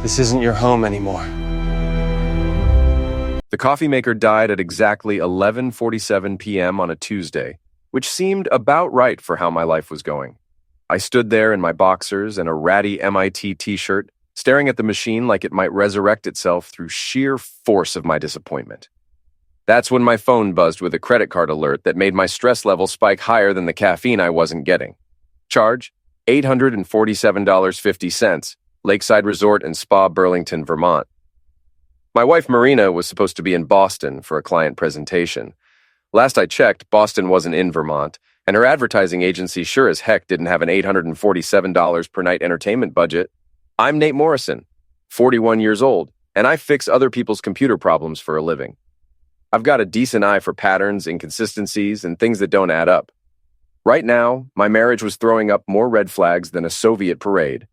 This isn't your home anymore. The coffee maker died at exactly 11:47 p.m. on a Tuesday, which seemed about right for how my life was going. I stood there in my boxers and a ratty MIT t-shirt, staring at the machine like it might resurrect itself through sheer force of my disappointment. That's when my phone buzzed with a credit card alert that made my stress level spike higher than the caffeine I wasn't getting. Charge, $847.50, Lakeside Resort and Spa, Burlington, Vermont. My wife Marina was supposed to be in Boston for a client presentation. Last I checked, Boston wasn't in Vermont, and her advertising agency sure as heck didn't have an $847 per night entertainment budget. I'm Nate Morrison, 41 years old, and I fix other people's computer problems for a living. I've got a decent eye for patterns, inconsistencies, and things that don't add up. Right now, my marriage was throwing up more red flags than a Soviet parade.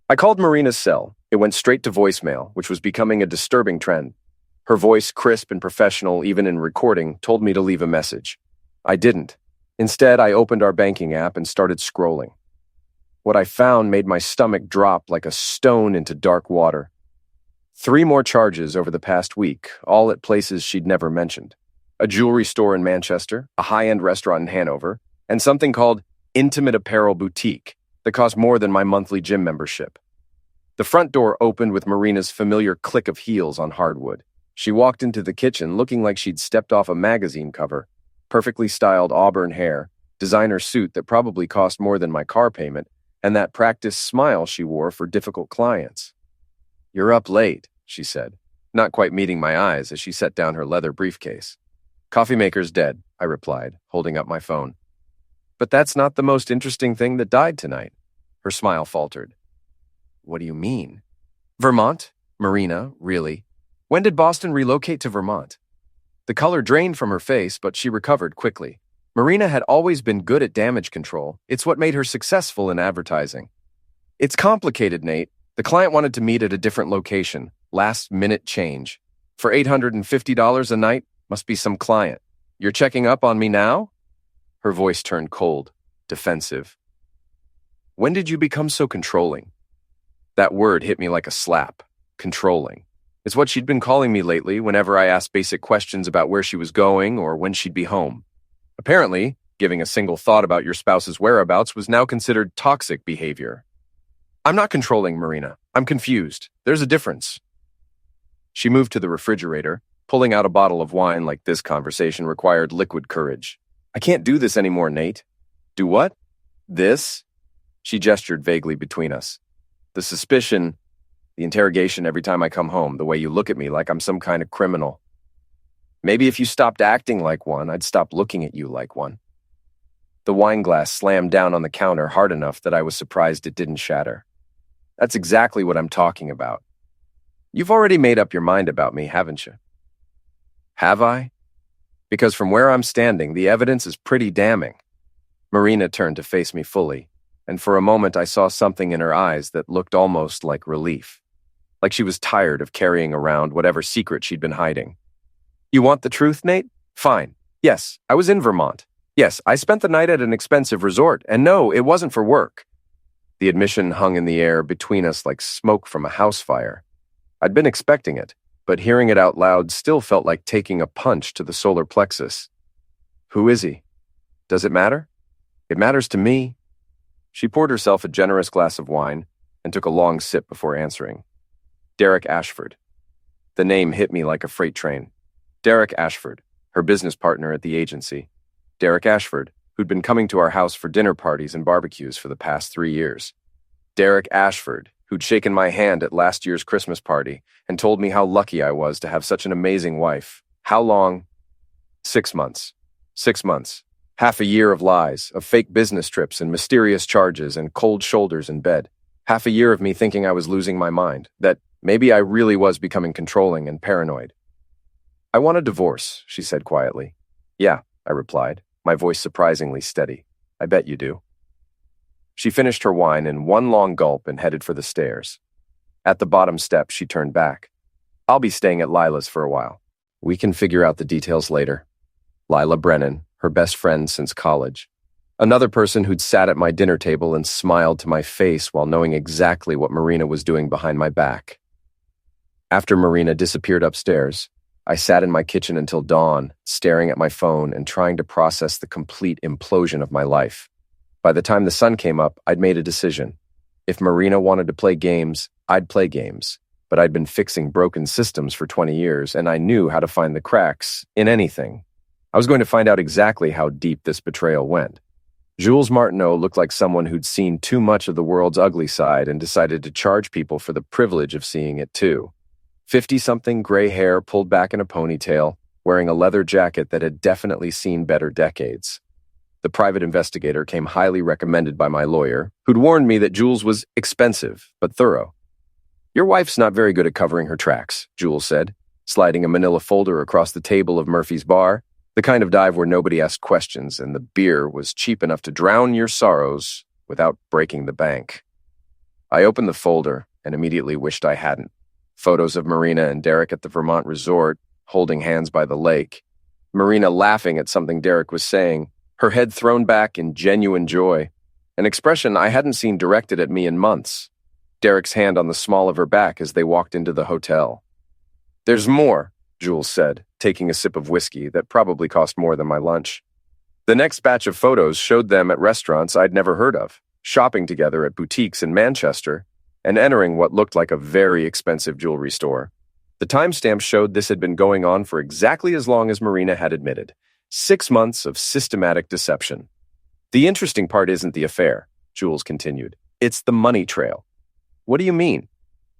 I called Marina's cell. It went straight to voicemail, which was becoming a disturbing trend. Her voice, crisp and professional even in recording, told me to leave a message. I didn't. Instead, I opened our banking app and started scrolling. What I found made my stomach drop like a stone into dark water. 3 more charges over the past week, all at places she'd never mentioned. A jewelry store in Manchester, a high-end restaurant in Hanover, and something called Intimate Apparel Boutique that cost more than my monthly gym membership. The front door opened with Marina's familiar click of heels on hardwood. She walked into the kitchen looking like she'd stepped off a magazine cover. Perfectly styled auburn hair, designer suit that probably cost more than my car payment, and that practiced smile she wore for difficult clients. "You're up late," she said, not quite meeting my eyes as she set down her leather briefcase. "Coffee maker's dead," I replied, holding up my phone. "But that's not the most interesting thing that died tonight." Her smile faltered. "What do you mean?" "Vermont? Marina, really? When did Boston relocate to Vermont?" The color drained from her face, but she recovered quickly. Marina had always been good at damage control. It's what made her successful in advertising. "It's complicated, Nate. The client wanted to meet at a different location. Last-minute change. For $850 a night, must be some client. You're checking up on me now?" Her voice turned cold, defensive. "When did you become so controlling?" That word hit me like a slap. Controlling. It's what she'd been calling me lately whenever I asked basic questions about where she was going or when she'd be home. Apparently, giving a single thought about your spouse's whereabouts was now considered toxic behavior. "I'm not controlling, Marina. I'm confused. There's a difference." She moved to the refrigerator, pulling out a bottle of wine like this conversation required liquid courage. "I can't do this anymore, Nate." "Do what?" "This?" She gestured vaguely between us. "The suspicion, the interrogation every time I come home, the way you look at me like I'm some kind of criminal. Maybe if you stopped acting like one, I'd stop looking at you like one." The wine glass slammed down on the counter hard enough that I was surprised it didn't shatter. "That's exactly what I'm talking about. You've already made up your mind about me, haven't you?" "Have I?" "Because from where I'm standing, the evidence is pretty damning." Marina turned to face me fully, and for a moment I saw something in her eyes that looked almost like relief. Like she was tired of carrying around whatever secret she'd been hiding. "You want the truth, Nate? Fine. Yes, I was in Vermont. Yes, I spent the night at an expensive resort, and no, it wasn't for work." The admission hung in the air between us like smoke from a house fire. I'd been expecting it, but hearing it out loud still felt like taking a punch to the solar plexus. "Who is he? Does it matter?" "It matters to me." She poured herself a generous glass of wine and took a long sip before answering. "Derek Ashford." The name hit me like a freight train. Derek Ashford, her business partner at the agency. Derek Ashford, who'd been coming to our house for dinner parties and barbecues for the past 3 years. Derek Ashford, who'd shaken my hand at last year's Christmas party and told me how lucky I was to have such an amazing wife. How long? 6 months. 6 months. Half a year of lies, of fake business trips and mysterious charges and cold shoulders in bed. Half a year of me thinking I was losing my mind, that maybe I really was becoming controlling and paranoid. "I want a divorce," she said quietly. "Yeah," I replied, my voice surprisingly steady. "I bet you do." She finished her wine in one long gulp and headed for the stairs. At the bottom step, she turned back. "I'll be staying at Lila's for a while. We can figure out the details later." Lila Brennan, her best friend since college. Another person who'd sat at my dinner table and smiled to my face while knowing exactly what Marina was doing behind my back. After Marina disappeared upstairs, I sat in my kitchen until dawn, staring at my phone and trying to process the complete implosion of my life. By the time the sun came up, I'd made a decision. If Marina wanted to play games, I'd play games. But I'd been fixing broken systems for 20 years, and I knew how to find the cracks in anything. I was going to find out exactly how deep this betrayal went. Jules Martineau looked like someone who'd seen too much of the world's ugly side and decided to charge people for the privilege of seeing it too. 50-something gray hair pulled back in a ponytail, wearing a leather jacket that had definitely seen better decades. The private investigator came highly recommended by my lawyer, who'd warned me that Jules was expensive but thorough. "Your wife's not very good at covering her tracks," Jules said, sliding a manila folder across the table of Murphy's Bar, the kind of dive where nobody asked questions and the beer was cheap enough to drown your sorrows without breaking the bank. I opened the folder and immediately wished I hadn't. Photos of Marina and Derek at the Vermont resort, holding hands by the lake. Marina laughing at something Derek was saying, her head thrown back in genuine joy, an expression I hadn't seen directed at me in months. Derek's hand on the small of her back as they walked into the hotel. "There's more," Jules said, taking a sip of whiskey that probably cost more than my lunch. The next batch of photos showed them at restaurants I'd never heard of, shopping together at boutiques in Manchester, and entering what looked like a very expensive jewelry store. The timestamp showed this had been going on for exactly as long as Marina had admitted. 6 months of systematic deception. "The interesting part isn't the affair," Jules continued. "It's the money trail." "What do you mean?"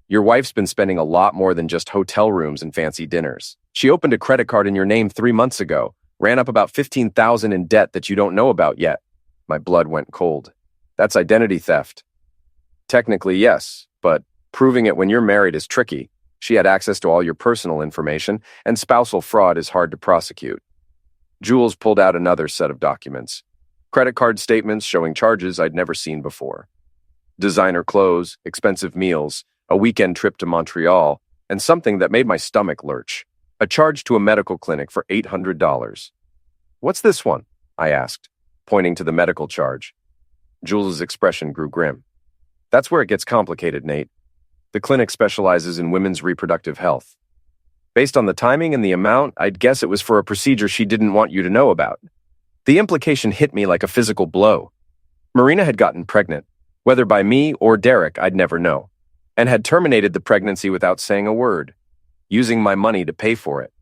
"Your wife's been spending a lot more than just hotel rooms and fancy dinners. She opened a credit card in your name 3 months ago, ran up about $15,000 in debt that you don't know about yet." My blood went cold. "That's identity theft." "Technically, yes, but proving it when you're married is tricky. She had access to all your personal information, and spousal fraud is hard to prosecute." Jules pulled out another set of documents. Credit card statements showing charges I'd never seen before. Designer clothes, expensive meals, a weekend trip to Montreal, and something that made my stomach lurch. A charge to a medical clinic for $800. "What's this one?" I asked, pointing to the medical charge. Jules' expression grew grim. "That's where it gets complicated, Nate. The clinic specializes in women's reproductive health. Based on the timing and the amount, I'd guess it was for a procedure she didn't want you to know about." The implication hit me like a physical blow. Marina had gotten pregnant, whether by me or Derek, I'd never know, and had terminated the pregnancy without saying a word, using my money to pay for it.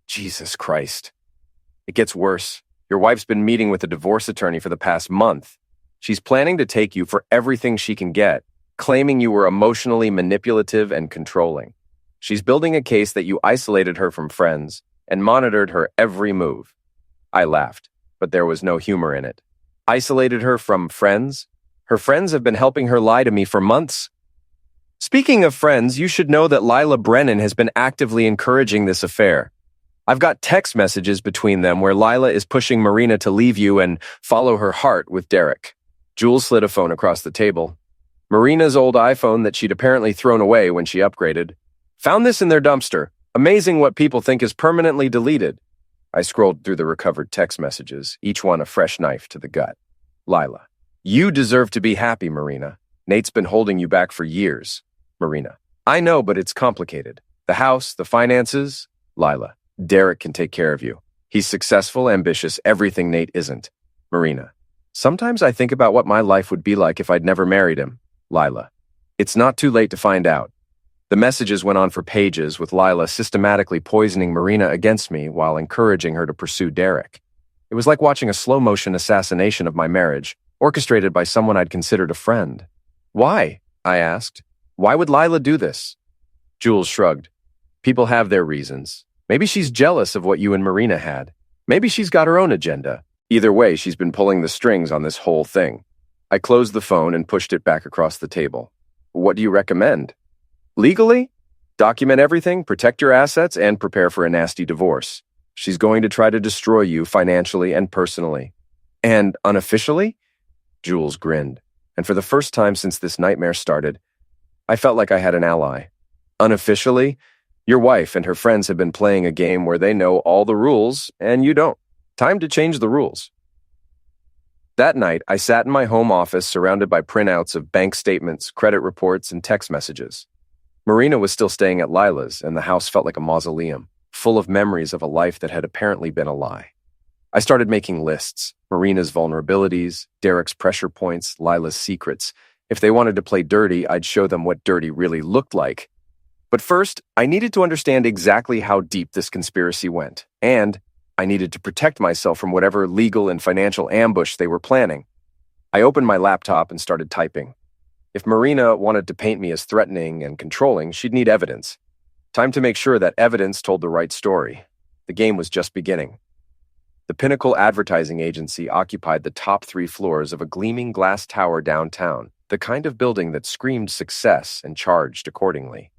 Jesus Christ. "It gets worse. Your wife's been meeting with a divorce attorney for the past month. She's planning to take you for everything she can get, claiming you were emotionally manipulative and controlling. She's building a case that you isolated her from friends and monitored her every move." I laughed, but there was no humor in it. "Isolated her from friends? Her friends have been helping her lie to me for months." "Speaking of friends, you should know that Lila Brennan has been actively encouraging this affair. I've got text messages between them where Lila is pushing Marina to leave you and follow her heart with Derek." Jules slid a phone across the table. Marina's old iPhone that she'd apparently thrown away when she upgraded. "Found this in their dumpster. Amazing what people think is permanently deleted." I scrolled through the recovered text messages, each one a fresh knife to the gut. Lila: "You deserve to be happy, Marina. Nate's been holding you back for years." Marina: "I know, but it's complicated. The house, the finances." Lila: "Derek can take care of you. He's successful, ambitious, everything Nate isn't." Marina: "Sometimes I think about what my life would be like if I'd never married him." Lila: "It's not too late to find out." The messages went on for pages, with Lila systematically poisoning Marina against me while encouraging her to pursue Derek. It was like watching a slow-motion assassination of my marriage, orchestrated by someone I'd considered a friend. "Why?" I asked. "Why would Lila do this?" Jules shrugged. "People have their reasons. Maybe she's jealous of what you and Marina had. Maybe she's got her own agenda. Either way, she's been pulling the strings on this whole thing." I closed the phone and pushed it back across the table. "What do you recommend?" "Legally? Document everything, protect your assets, and prepare for a nasty divorce. She's going to try to destroy you financially and personally." "And unofficially?" Jules grinned, and for the first time since this nightmare started, I felt like I had an ally. "Unofficially, your wife and her friends have been playing a game where they know all the rules, and you don't. Time to change the rules." That night, I sat in my home office surrounded by printouts of bank statements, credit reports, and text messages. Marina was still staying at Lila's, and the house felt like a mausoleum, full of memories of a life that had apparently been a lie. I started making lists: Marina's vulnerabilities, Derek's pressure points, Lila's secrets. If they wanted to play dirty, I'd show them what dirty really looked like. But first, I needed to understand exactly how deep this conspiracy went, and I needed to protect myself from whatever legal and financial ambush they were planning. I opened my laptop and started typing. If Marina wanted to paint me as threatening and controlling, she'd need evidence. Time to make sure that evidence told the right story. The game was just beginning. The Pinnacle Advertising Agency occupied the top 3 floors of a gleaming glass tower downtown, the kind of building that screamed success and charged accordingly.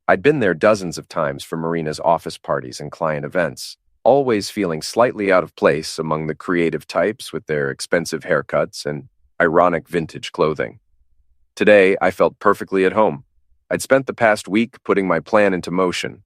I'd been there dozens of times for Marina's office parties and client events, always feeling slightly out of place among the creative types with their expensive haircuts and ironic vintage clothing. Today, I felt perfectly at home. I'd spent the past week putting my plan into motion.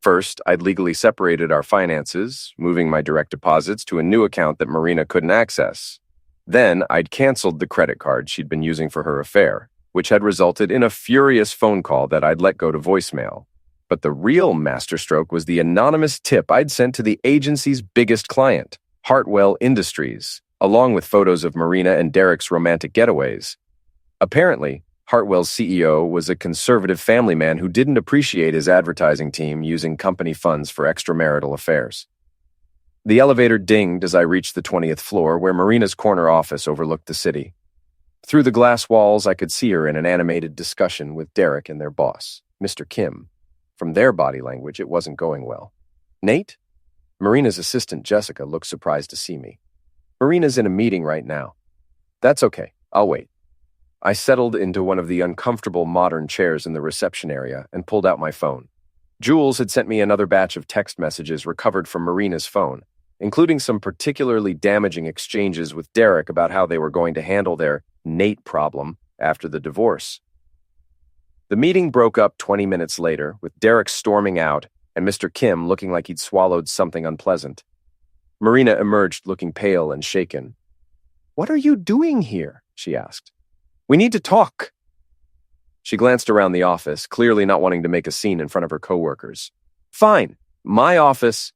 First, I'd legally separated our finances, moving my direct deposits to a new account that Marina couldn't access. Then, I'd canceled the credit card she'd been using for her affair, which had resulted in a furious phone call that I'd let go to voicemail. But the real masterstroke was the anonymous tip I'd sent to the agency's biggest client, Hartwell Industries, along with photos of Marina and Derek's romantic getaways. Apparently, Hartwell's CEO was a conservative family man who didn't appreciate his advertising team using company funds for extramarital affairs. The elevator dinged as I reached the 20th floor, where Marina's corner office overlooked the city. Through the glass walls, I could see her in an animated discussion with Derek and their boss, Mr. Kim. From their body language, it wasn't going well. Nate? Marina's assistant, Jessica, looked surprised to see me. Marina's in a meeting right now. That's okay. I'll wait. I settled into one of the uncomfortable modern chairs in the reception area and pulled out my phone. Jules had sent me another batch of text messages recovered from Marina's phone, including some particularly damaging exchanges with Derek about how they were going to handle their Nate problem after the divorce. The meeting broke up 20 minutes later, with Derek storming out and Mr. Kim looking like he'd swallowed something unpleasant. Marina emerged looking pale and shaken. "What are you doing here?" she asked. "We need to talk." She glanced around the office, clearly not wanting to make a scene in front of her coworkers. "Fine. My office."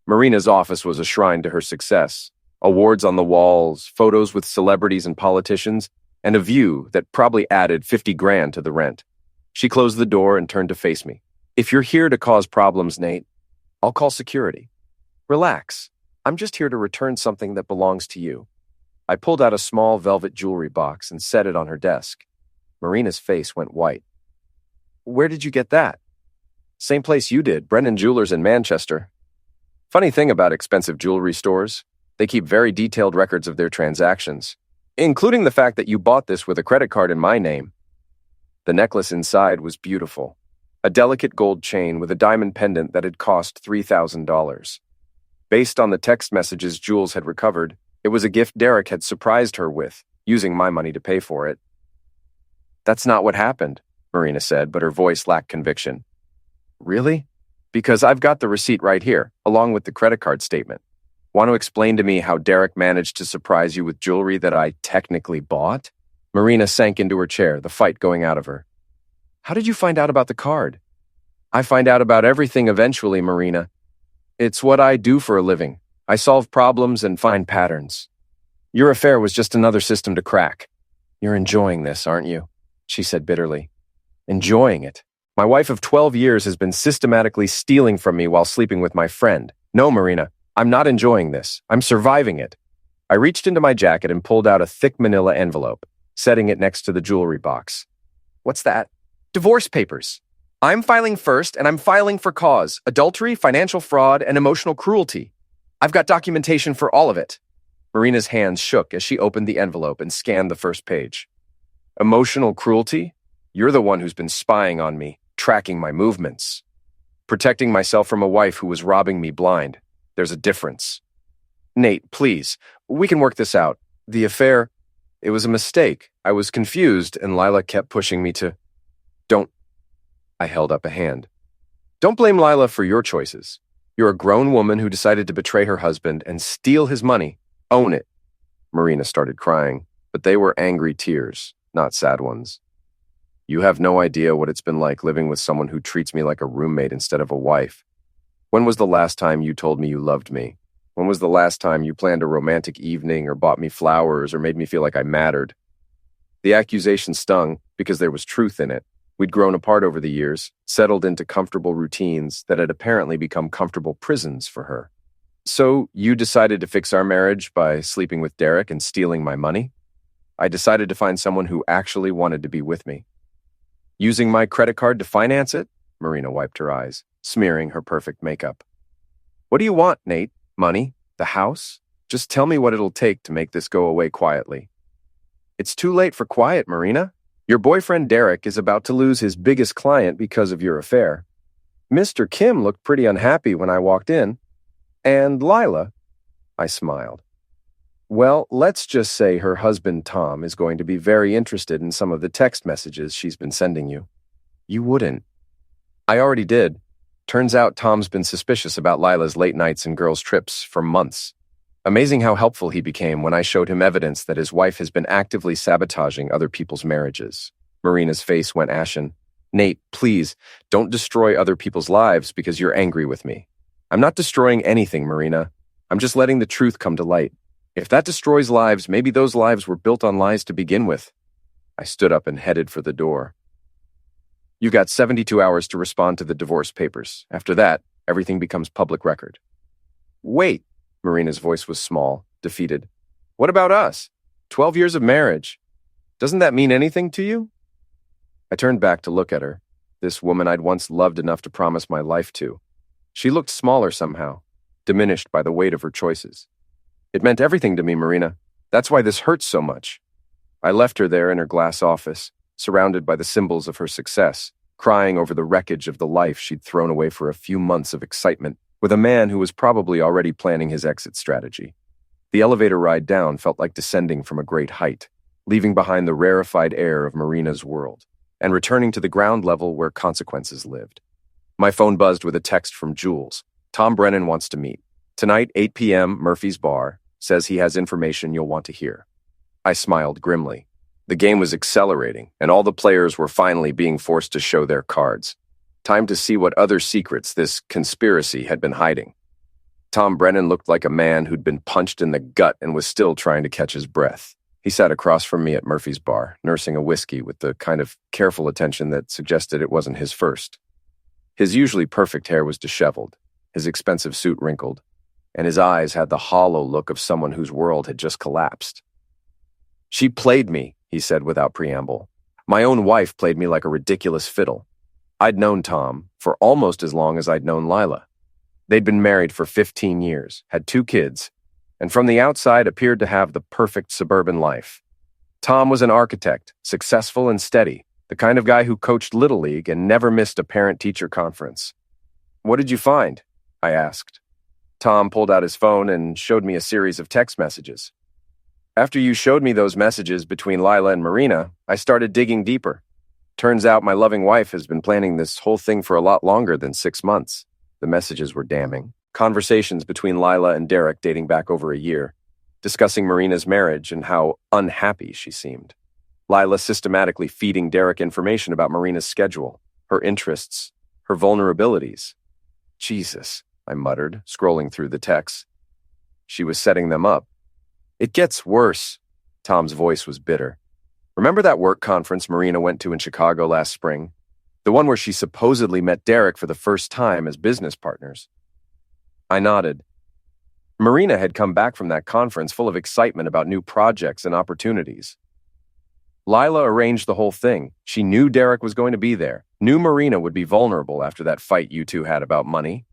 Marina's office was a shrine to her success. Awards on the walls, photos with celebrities and politicians, and a view that probably added 50 grand to the rent. She closed the door and turned to face me. "If you're here to cause problems, Nate, I'll call security. Relax. I'm just here to return something that belongs to you." I pulled out a small velvet jewelry box and set it on her desk. Marina's face went white. "Where did you get that?" "Same place you did, Brennan Jewelers in Manchester." Funny thing about expensive jewelry stores, they keep very detailed records of their transactions, including the fact that you bought this with a credit card in my name. The necklace inside was beautiful. A delicate gold chain with a diamond pendant that had cost $3,000. Based on the text messages Jules had recovered, it was a gift Derek had surprised her with, using my money to pay for it. "That's not what happened," Marina said, but her voice lacked conviction. "Really? Because I've got the receipt right here, along with the credit card statement. Want to explain to me how Derek managed to surprise you with jewelry that I technically bought?" Marina sank into her chair, the fight going out of her. "How did you find out about the card?" "I find out about everything eventually, Marina. It's what I do for a living. I solve problems and find patterns. Your affair was just another system to crack. You're enjoying this, aren't you?" she said bitterly. "Enjoying it? My wife of 12 years has been systematically stealing from me while sleeping with my friend. No, Marina, I'm not enjoying this. I'm surviving it." I reached into my jacket and pulled out a thick manila envelope, setting it next to the jewelry box. "What's that?" "Divorce papers. I'm filing first, and I'm filing for cause: adultery, financial fraud, and emotional cruelty. I've got documentation for all of it." Marina's hands shook as she opened the envelope and scanned the first page. "Emotional cruelty? You're the one who's been spying on me, tracking my movements. Protecting myself from a wife who was robbing me blind. There's a difference. Nate, please, we can work this out. The affair, it was a mistake. I was confused, and Lila kept pushing me to..." "Don't..." I held up a hand. "Don't blame Lila for your choices. You're a grown woman who decided to betray her husband and steal his money. Own it." Marina started crying, but they were angry tears, not sad ones. You have no idea what it's been like living with someone who treats me like a roommate instead of a wife. When was the last time you told me you loved me? When was the last time you planned a romantic evening or bought me flowers or made me feel like I mattered? The accusation stung because there was truth in it. We'd grown apart over the years, settled into comfortable routines that had apparently become comfortable prisons for her. So you decided to fix our marriage by sleeping with Derek and stealing my money? I decided to find someone who actually wanted to be with me. Using my credit card to finance it? Marina wiped her eyes, smearing her perfect makeup. What do you want, Nate? Money? The house? Just tell me what it'll take to make this go away quietly. It's too late for quiet, Marina. Your boyfriend Derek is about to lose his biggest client because of your affair. Mr. Kim looked pretty unhappy when I walked in. And Lila? I smiled. Well, let's just say her husband Tom is going to be very interested in some of the text messages she's been sending you. You wouldn't. I already did. Turns out Tom's been suspicious about Lila's late nights and girls' trips for months. Amazing how helpful he became when I showed him evidence that his wife has been actively sabotaging other people's marriages. Marina's face went ashen. Nate, please, don't destroy other people's lives because you're angry with me. I'm not destroying anything, Marina. I'm just letting the truth come to light. If that destroys lives, maybe those lives were built on lies to begin with. I stood up and headed for the door. You've got 72 hours to respond to the divorce papers. After that, everything becomes public record. Wait, Marina's voice was small, defeated. What about us? 12 years of marriage. Doesn't that mean anything to you? I turned back to look at her, this woman I'd once loved enough to promise my life to. She looked smaller somehow, diminished by the weight of her choices. It meant everything to me, Marina. That's why this hurts so much. I left her there in her glass office, surrounded by the symbols of her success, crying over the wreckage of the life she'd thrown away for a few months of excitement with a man who was probably already planning his exit strategy. The elevator ride down felt like descending from a great height, leaving behind the rarefied air of Marina's world, and returning to the ground level where consequences lived. My phone buzzed with a text from Jules. Tom Brennan wants to meet. Tonight, 8 p.m., Murphy's Bar. Says he has information you'll want to hear. I smiled grimly. The game was accelerating, and all the players were finally being forced to show their cards. Time to see what other secrets this conspiracy had been hiding. Tom Brennan looked like a man who'd been punched in the gut and was still trying to catch his breath. He sat across from me at Murphy's Bar, nursing a whiskey with the kind of careful attention that suggested it wasn't his first. His usually perfect hair was disheveled, his expensive suit wrinkled, and his eyes had the hollow look of someone whose world had just collapsed. She played me, he said without preamble. My own wife played me like a ridiculous fiddle. I'd known Tom for almost as long as I'd known Lila. They'd been married for 15 years, had 2 kids, and from the outside appeared to have the perfect suburban life. Tom was an architect, successful and steady, the kind of guy who coached Little League and never missed a parent-teacher conference. What did you find? I asked. Tom pulled out his phone and showed me a series of text messages. After you showed me those messages between Lila and Marina, I started digging deeper. Turns out my loving wife has been planning this whole thing for a lot longer than 6 months. The messages were damning. Conversations between Lila and Derek dating back over a year, discussing Marina's marriage and how unhappy she seemed. Lila systematically feeding Derek information about Marina's schedule, her interests, her vulnerabilities. Jesus, I muttered, scrolling through the texts. She was setting them up. It gets worse. Tom's voice was bitter. Remember that work conference Marina went to in Chicago last spring? The one where she supposedly met Derek for the first time as business partners. I nodded. Marina had come back from that conference full of excitement about new projects and opportunities. Lila arranged the whole thing. She knew Derek was going to be there, knew Marina would be vulnerable after that fight you two had about money.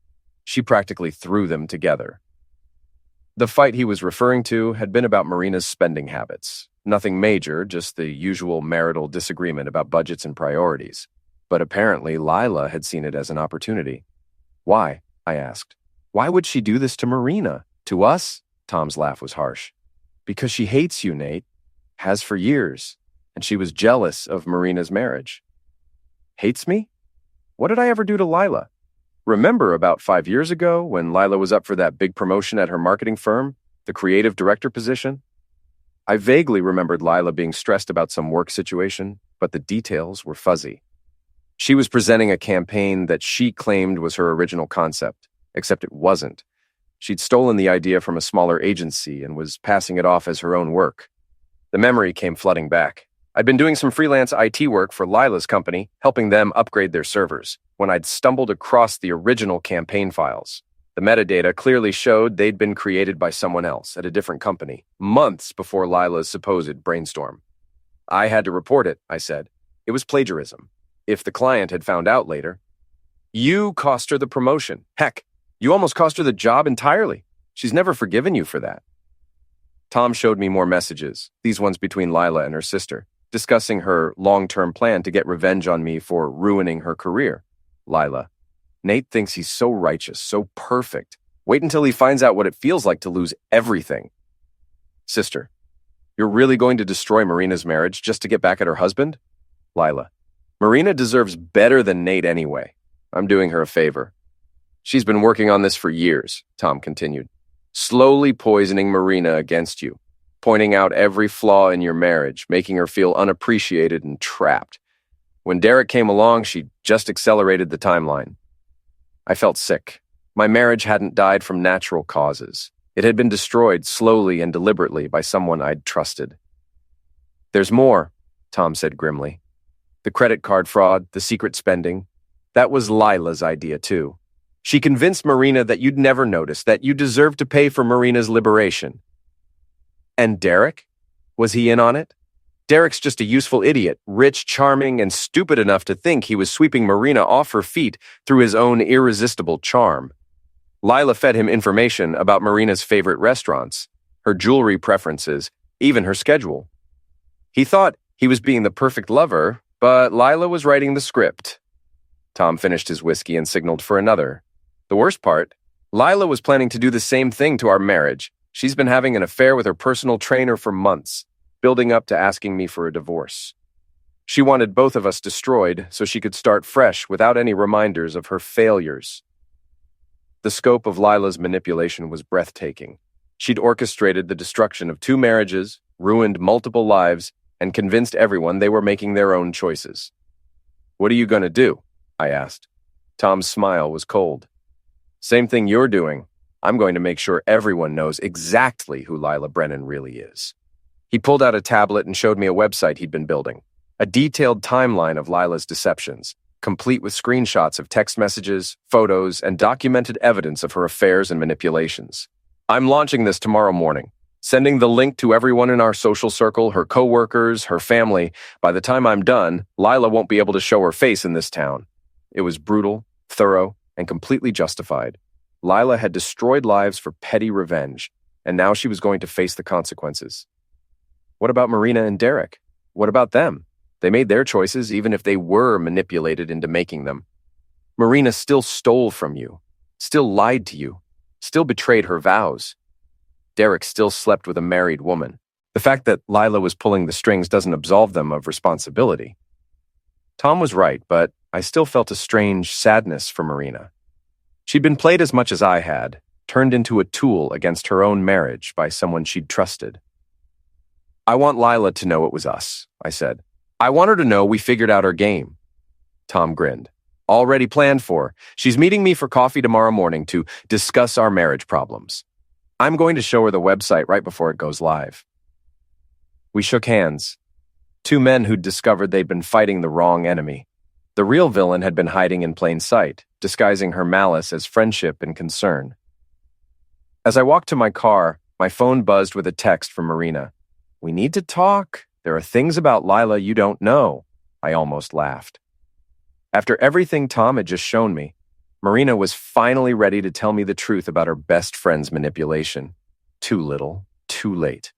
She practically threw them together. The fight he was referring to had been about Marina's spending habits. Nothing major, just the usual marital disagreement about budgets and priorities. But apparently Lila had seen it as an opportunity. Why? I asked. Why would she do this to Marina? To us? Tom's laugh was harsh. Because she hates you, Nate. Has for years. And she was jealous of Marina's marriage. Hates me? What did I ever do to Lila? Remember about 5 years ago when Lila was up for that big promotion at her marketing firm, the creative director position? I vaguely remembered Lila being stressed about some work situation, but the details were fuzzy. She was presenting a campaign that she claimed was her original concept, except it wasn't. She'd stolen the idea from a smaller agency and was passing it off as her own work. The memory came flooding back. I'd been doing some freelance IT work for Lila's company, helping them upgrade their servers, when I'd stumbled across the original campaign files. The metadata clearly showed they'd been created by someone else at a different company, months before Lila's supposed brainstorm. I had to report it, I said. It was plagiarism. If the client had found out later. You cost her the promotion. Heck, you almost cost her the job entirely. She's never forgiven you for that. Tom showed me more messages, these ones between Lila and her sister, discussing her long-term plan to get revenge on me for ruining her career. Lila: Nate thinks he's so righteous, so perfect. Wait until he finds out what it feels like to lose everything. Sister: You're really going to destroy Marina's marriage just to get back at her husband? Lila: Marina deserves better than Nate anyway. I'm doing her a favor. She's been working on this for years, Tom continued, slowly poisoning Marina against you, pointing out every flaw in your marriage, making her feel unappreciated and trapped. When Derek came along, she just accelerated the timeline. I felt sick. My marriage hadn't died from natural causes. It had been destroyed slowly and deliberately by someone I'd trusted. There's more, Tom said grimly. The credit card fraud, the secret spending, that was Lila's idea too. She convinced Marina that you'd never notice, that you deserved to pay for Marina's liberation. And Derek? Was he in on it? Derek's just a useful idiot, rich, charming, and stupid enough to think he was sweeping Marina off her feet through his own irresistible charm. Lila fed him information about Marina's favorite restaurants, her jewelry preferences, even her schedule. He thought he was being the perfect lover, but Lila was writing the script. Tom finished his whiskey and signaled for another. The worst part, Lila was planning to do the same thing to our marriage. She's been having an affair with her personal trainer for months, building up to asking me for a divorce. She wanted both of us destroyed so she could start fresh without any reminders of her failures. The scope of Lila's manipulation was breathtaking. She'd orchestrated the destruction of 2 marriages, ruined multiple lives, and convinced everyone they were making their own choices. What are you going to do? I asked. Tom's smile was cold. Same thing you're doing. I'm going to make sure everyone knows exactly who Lila Brennan really is. He pulled out a tablet and showed me a website he'd been building, a detailed timeline of Lila's deceptions, complete with screenshots of text messages, photos, and documented evidence of her affairs and manipulations. I'm launching this tomorrow morning, sending the link to everyone in our social circle, her coworkers, her family. By the time I'm done, Lila won't be able to show her face in this town. It was brutal, thorough, and completely justified. Lila had destroyed lives for petty revenge, and now she was going to face the consequences. What about Marina and Derek? What about them? They made their choices even if they were manipulated into making them. Marina still stole from you, still lied to you, still betrayed her vows. Derek still slept with a married woman. The fact that Lila was pulling the strings doesn't absolve them of responsibility. Tom was right, but I still felt a strange sadness for Marina. She'd been played as much as I had, turned into a tool against her own marriage by someone she'd trusted. I want Lila to know it was us, I said. I want her to know we figured out our game. Tom grinned. Already planned for. She's meeting me for coffee tomorrow morning to discuss our marriage problems. I'm going to show her the website right before it goes live. We shook hands. 2 men who'd discovered they'd been fighting the wrong enemy. The real villain had been hiding in plain sight, disguising her malice as friendship and concern. As I walked to my car, my phone buzzed with a text from Marina. We need to talk. There are things about Lila you don't know. I almost laughed. After everything Tom had just shown me, Marina was finally ready to tell me the truth about her best friend's manipulation. Too little, too late.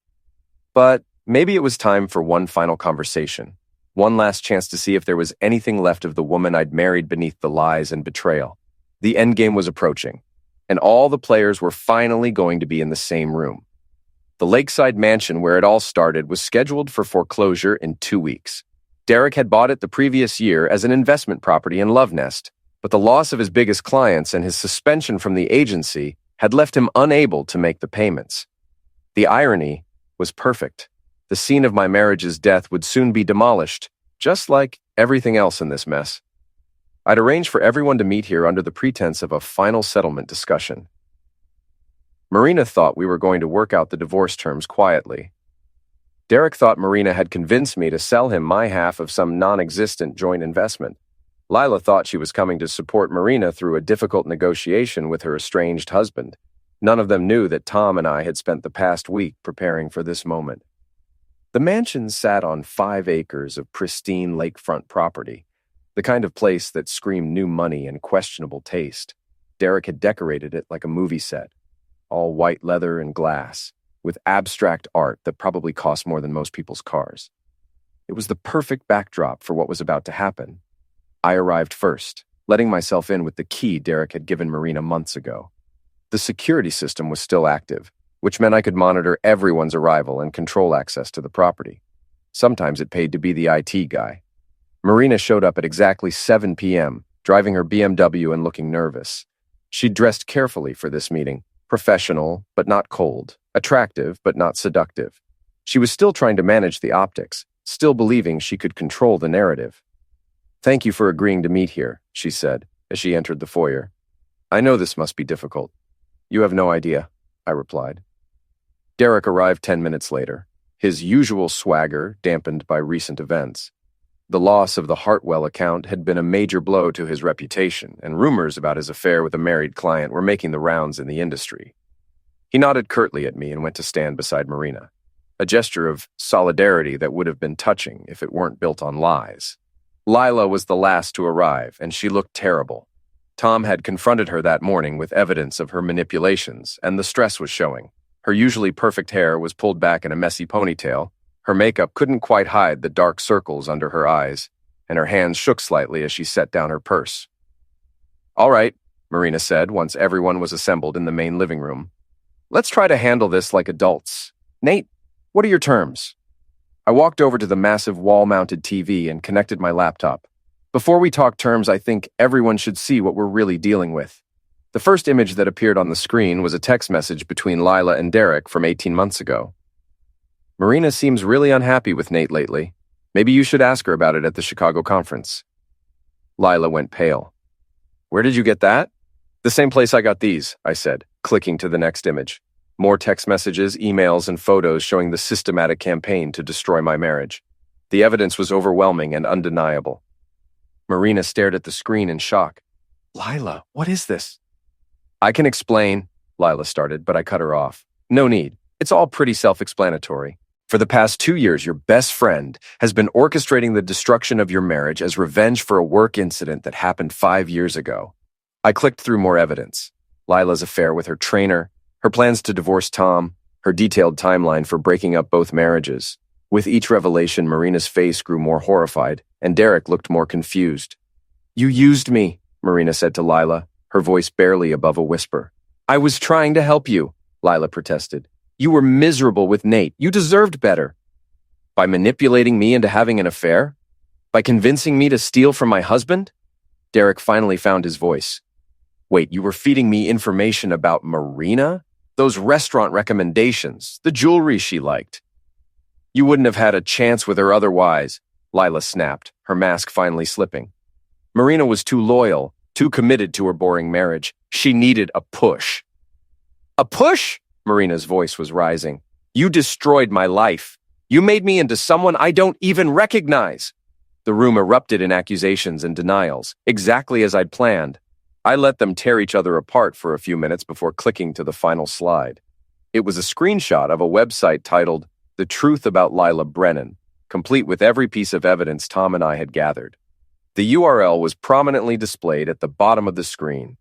But maybe it was time for one final conversation. One last chance to see if there was anything left of the woman I'd married beneath the lies and betrayal. The endgame was approaching, and all the players were finally going to be in the same room. The lakeside mansion where it all started was scheduled for foreclosure in 2 weeks. Derek had bought it the previous year as an investment property in Love Nest, but the loss of his biggest clients and his suspension from the agency had left him unable to make the payments. The irony was perfect. The scene of my marriage's death would soon be demolished, just like everything else in this mess. I'd arranged for everyone to meet here under the pretense of a final settlement discussion. Marina thought we were going to work out the divorce terms quietly. Derek thought Marina had convinced me to sell him my half of some non-existent joint investment. Lila thought she was coming to support Marina through a difficult negotiation with her estranged husband. None of them knew that Tom and I had spent the past week preparing for this moment. The mansion sat on 5 acres of pristine lakefront property, the kind of place that screamed new money and questionable taste. Derek had decorated it like a movie set, all white leather and glass, with abstract art that probably cost more than most people's cars. It was the perfect backdrop for what was about to happen. I arrived first, letting myself in with the key Derek had given Marina months ago. The security system was still active, which meant I could monitor everyone's arrival and control access to the property. Sometimes it paid to be the IT guy. Marina showed up at exactly 7 p.m., driving her BMW and looking nervous. She'd dressed carefully for this meeting, professional but not cold, attractive but not seductive. She was still trying to manage the optics, still believing she could control the narrative. "Thank you for agreeing to meet here," she said, as she entered the foyer. "I know this must be difficult." "You have no idea," I replied. Derek arrived 10 minutes later, his usual swagger dampened by recent events. The loss of the Hartwell account had been a major blow to his reputation, and rumors about his affair with a married client were making the rounds in the industry. He nodded curtly at me and went to stand beside Marina, a gesture of solidarity that would have been touching if it weren't built on lies. Lila was the last to arrive, and she looked terrible. Tom had confronted her that morning with evidence of her manipulations, and the stress was showing. Her usually perfect hair was pulled back in a messy ponytail. Her makeup couldn't quite hide the dark circles under her eyes, and her hands shook slightly as she set down her purse. "All right," Marina said once everyone was assembled in the main living room. "Let's try to handle this like adults. Nate, what are your terms?" I walked over to the massive wall-mounted TV and connected my laptop. Before we talk terms, I think everyone should see what we're really dealing with. The first image that appeared on the screen was a text message between Lila and Derek from 18 months ago. "Marina seems really unhappy with Nate lately. Maybe you should ask her about it at the Chicago conference." Lila went pale. "Where did you get that?" "The same place I got these," I said, clicking to the next image. More text messages, emails, and photos showing the systematic campaign to destroy my marriage. The evidence was overwhelming and undeniable. Marina stared at the screen in shock. "Lila, what is this?" "I can explain," Lila started, but I cut her off. "No need. It's all pretty self-explanatory. For the past 2 years, your best friend has been orchestrating the destruction of your marriage as revenge for a work incident that happened 5 years ago." I clicked through more evidence. Lila's affair with her trainer, her plans to divorce Tom, her detailed timeline for breaking up both marriages. With each revelation, Marina's face grew more horrified, and Derek looked more confused. "You used me," Marina said to Lila, her voice barely above a whisper. "I was trying to help you," Lila protested. "You were miserable with Nate. You deserved better." "By manipulating me into having an affair? By convincing me to steal from my husband?" Derek finally found his voice. "Wait, you were feeding me information about Marina? Those restaurant recommendations, the jewelry she liked." "You wouldn't have had a chance with her otherwise," Lila snapped, her mask finally slipping. "Marina was too loyal, too committed to her boring marriage. She needed a push." "A push?" Marina's voice was rising. "You destroyed my life. You made me into someone I don't even recognize." The room erupted in accusations and denials, exactly as I'd planned. I let them tear each other apart for a few minutes before clicking to the final slide. It was a screenshot of a website titled "The Truth About Lila Brennan," complete with every piece of evidence Tom and I had gathered. The URL was prominently displayed at the bottom of the screen.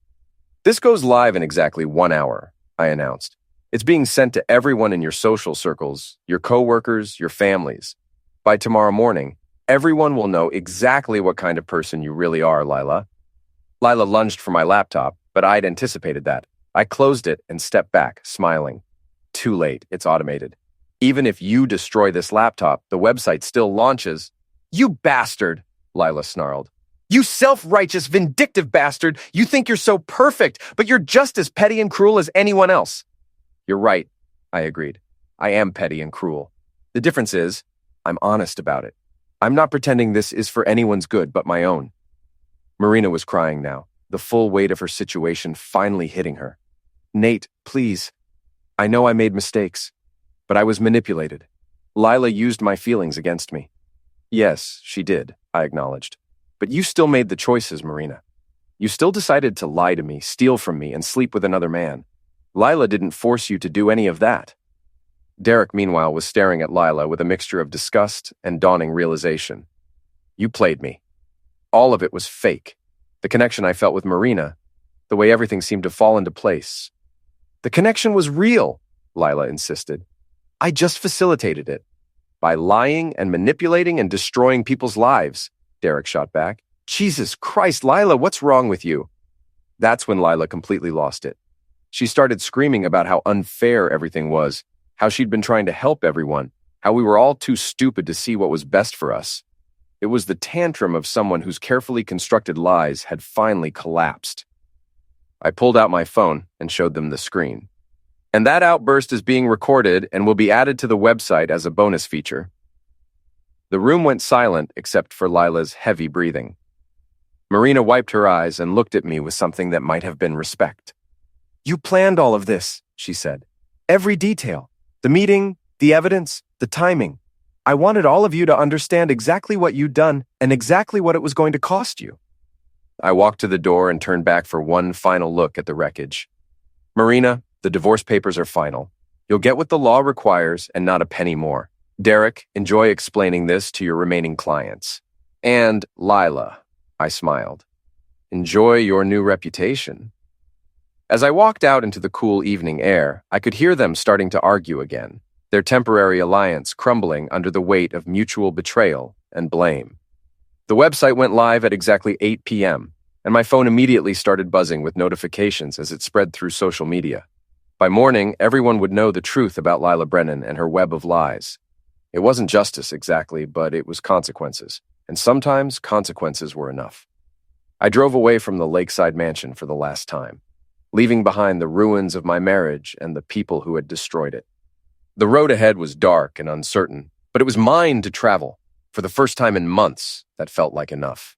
"This goes live in exactly 1 hour," I announced. "It's being sent to everyone in your social circles, your coworkers, your families. By tomorrow morning, everyone will know exactly what kind of person you really are, Lila." Lila lunged for my laptop, but I'd anticipated that. I closed it and stepped back, smiling. "Too late, it's automated. Even if you destroy this laptop, the website still launches." "You bastard," Lila snarled. "You self-righteous, vindictive bastard. You think you're so perfect, but you're just as petty and cruel as anyone else." "You're right," I agreed. "I am petty and cruel. The difference is, I'm honest about it. I'm not pretending this is for anyone's good but my own. Marina was crying now, the full weight of her situation finally hitting her. Nate, please. I know I made mistakes, but I was manipulated. Lila used my feelings against me. Yes, she did, I acknowledged. But you still made the choices, Marina. You still decided to lie to me, steal from me, and sleep with another man. Lila didn't force you to do any of that. Derek, meanwhile, was staring at Lila with a mixture of disgust and dawning realization. You played me. All of it was fake. The connection I felt with Marina, the way everything seemed to fall into place. The connection was real, Lila insisted. I just facilitated it. By lying and manipulating and destroying people's lives, Derek shot back. Jesus Christ, Lila, what's wrong with you? That's when Lila completely lost it. She started screaming about how unfair everything was, how she'd been trying to help everyone, how we were all too stupid to see what was best for us. It was the tantrum of someone whose carefully constructed lies had finally collapsed. I pulled out my phone and showed them the screen. And that outburst is being recorded and will be added to the website as a bonus feature. The room went silent except for Lila's heavy breathing. Marina wiped her eyes and looked at me with something that might have been respect. You planned all of this, she said. Every detail. The meeting, the evidence, the timing. I wanted all of you to understand exactly what you'd done and exactly what it was going to cost you. I walked to the door and turned back for one final look at the wreckage. Marina, the divorce papers are final. You'll get what the law requires and not a penny more. Derek, enjoy explaining this to your remaining clients. And Lila, I smiled. Enjoy your new reputation. As I walked out into the cool evening air, I could hear them starting to argue again, their temporary alliance crumbling under the weight of mutual betrayal and blame. The website went live at exactly 8 p.m., and my phone immediately started buzzing with notifications as it spread through social media. By morning, everyone would know the truth about Lila Brennan and her web of lies. It wasn't justice exactly, but it was consequences, and sometimes consequences were enough. I drove away from the lakeside mansion for the last time, leaving behind the ruins of my marriage and the people who had destroyed it. The road ahead was dark and uncertain, but it was mine to travel. For the first time in months, that felt like enough.